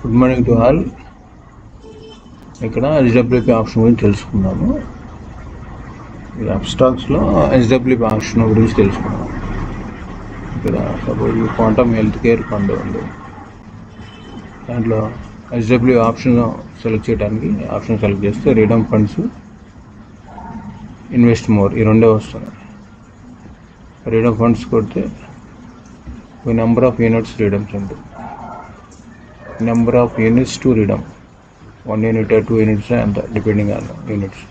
Good morning to all. ఇక్కడ SWP option గురించి తెలుసుకుందాము. ఈ అబ్స్ట్రాక్ట్స్లో ఎస్డబ్ల్యూపీ ఆప్షన్ గురించి తెలుసుకుందాం. ఇక్కడ suppose quantum health care fund ఉంది. దాంట్లో ఎస్డబ్ల్యూ ఆప్షన్ సెలెక్ట్ చేయడానికి ఆప్షన్ సెలెక్ట్ చేస్తే రీడమ్ ఫండ్స్, ఇన్వెస్ట్ మోర్ ఈ రెండే వస్తున్నాయి. రీడమ్ ఫండ్స్ కొడితే నెంబర్ ఆఫ్ యూనిట్స్ రీడమ్స్ ఉంటుంది. Number of units to redeem 1 unit 2 units అంత డిపెండింగ్ ఆన్ యూనిట్స్.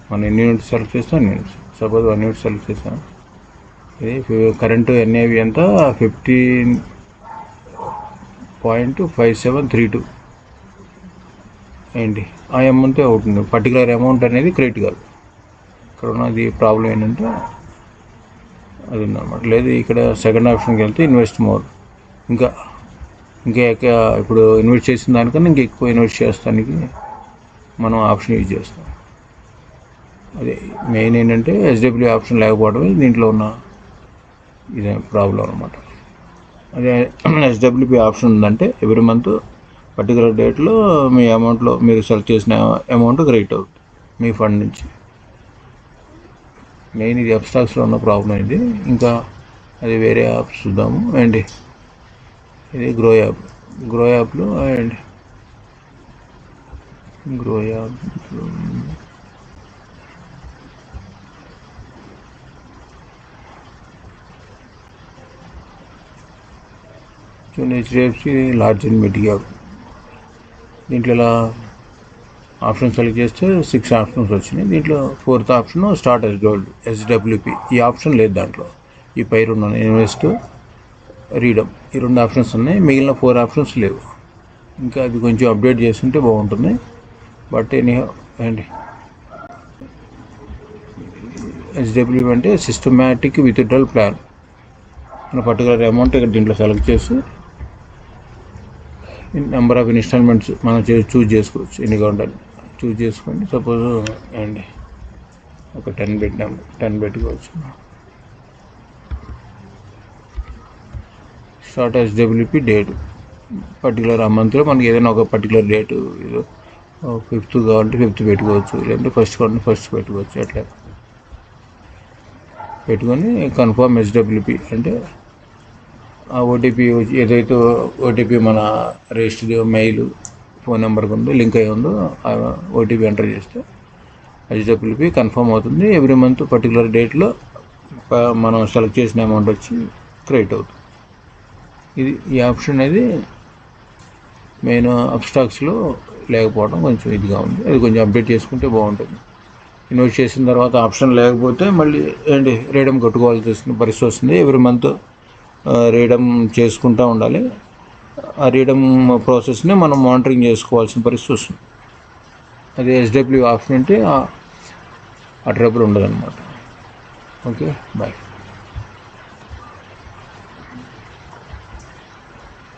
మనం ఎన్ని యూనిట్స్ సెలెక్ట్ చేస్తాం అన్ని యూనిట్స్. సపోజ్ 1 యూనిట్ సెలెక్ట్ చేస్తాం. ఇది కరెంటు ఎన్ఏవి ఎంత 15.5732 ఏంటి ఆ అమౌంట్ అవుతుంది. పర్టికులర్ అమౌంట్ అనేది క్రెడిట్ కాదు. ఇక్కడ ఉన్నది ప్రాబ్లం ఏంటంటే అది ఉందన్నమాట. లేదు ఇక్కడ సెకండ్ ఆప్షన్కి వెళ్తే ఇన్వెస్ట్ మోర్, ఇంకా ఇప్పుడు ఇన్వెస్ట్ చేసిన దానికన్నా ఇంకా ఎక్కువ ఇన్వెస్ట్ చేస్తానికి మనం ఆప్షన్ యూజ్ చేస్తాం. అదే మెయిన్ ఏంటంటే ఎస్డబ్ల్యూ ఆప్షన్ లేకపోవడమే దీంట్లో ఉన్న ఇదే ప్రాబ్లం అనమాట. అదే ఎస్డబ్ల్యూపీ ఆప్షన్ ఉందంటే ఎవ్రీ మంత్ పర్టికులర్ డేట్లో మీ అమౌంట్లో మీరు సెలెక్ట్ చేసిన అమౌంట్ క్రెడిట్ అవుతుంది మీ ఫండ్ నుంచి. మెయిన్ ఇది అబ్స్ట్రాక్ట్స్లో ఉన్న ప్రాబ్లం ఇది. ఇంకా అది వేరే యాప్స్ చూద్దాము. అండ్ ఇది గ్రో యాప్లో and grow app HDFC large and mid cap. దీంట్లో ఇలా ఆప్షన్ సెలెక్ట్ చేస్తే 6 ఆప్షన్స్ వచ్చినాయి. దీంట్లో 4th option start S gold SWP. ఈ ఆప్షన్ లేదు దాంట్లో. ఈ పై 2 ఉన్నాయి, ఇన్వెస్ట్, రీడమ్, ఈ 2 ఆప్షన్స్ ఉన్నాయి. మిగిలిన 4 ఆప్షన్స్ లేవు. ఇంకా అది కొంచెం అప్డేట్ చేస్తుంటే బాగుంటుంది. బట్ అండి ఎస్డబ్ల్యూ అంటే సిస్టమాటిక్ విత్డ్రాల్ ప్లాన్. మన పర్టికులర్ అమౌంట్ ఇక్కడ దీంట్లో సెలెక్ట్ చేసి నెంబర్ ఆఫ్ ఇన్స్టాల్మెంట్స్ మనం చూజ్ చేసుకోవచ్చు. ఎన్ని కావాలంటే చూజ్ చేసుకోండి. సపోజ్ అండి ఒక 10 పెట్టుకోవచ్చు. స్టార్ట్ ఎస్డబ్ల్యూపీ డేట్ పర్టికులర్ ఆ మంత్లో మనకి ఏదైనా ఒక పర్టికులర్ డేటు, ఏదో 5th కావాలంటే 5th పెట్టుకోవచ్చు, లేదంటే 1st కావాలంటే 1st పెట్టుకోవచ్చు. అట్లా పెట్టుకొని కన్ఫర్మ్ ఎస్డబ్ల్యూపీ అంటే ఆ ఓటీపీ ఏదైతే ఓటీపీ మన రిజిస్టర్ మెయిల్ ఫోన్ నెంబర్కి ఉందో లింక్ అయి ఉందో ఆ ఓటీపీ ఎంటర్ చేస్తే ఎస్డబ్ల్యూపీ కన్ఫర్మ్ అవుతుంది. ఎవ్రీ మంత్ పర్టికులర్ డేట్లో మనం సెలెక్ట్ చేసిన అమౌంట్ వచ్చి క్రెడిట్ అవుతుంది. ఈ ఆప్షన్ అనేది మెయిన్ అబ్స్ట్రాక్ట్స్లో లేకపోవడం కొంచెం ఇదిగా ఉంది. అది కొంచెం అప్డేట్ చేసుకుంటే బాగుంటుంది. ఇన్వెస్ట్ చేసిన తర్వాత ఆప్షన్ లేకపోతే మళ్ళీ రీడమ్ కట్టుకోవాల్సి వస్తుంది పరిస్థితి వస్తుంది. ఎవ్రీ మంత్ రీడమ్ చేసుకుంటూ ఉండాలి. ఆ రీడమ్ ప్రాసెస్ని మనం మానిటరింగ్ చేసుకోవాల్సిన పరిస్థితి వస్తుంది. అది ఎస్డబ్ల్యూ ఆప్షన్ అంటే ఆ ట్రబుల్ ఉండదు అనమాట. Okay, bye.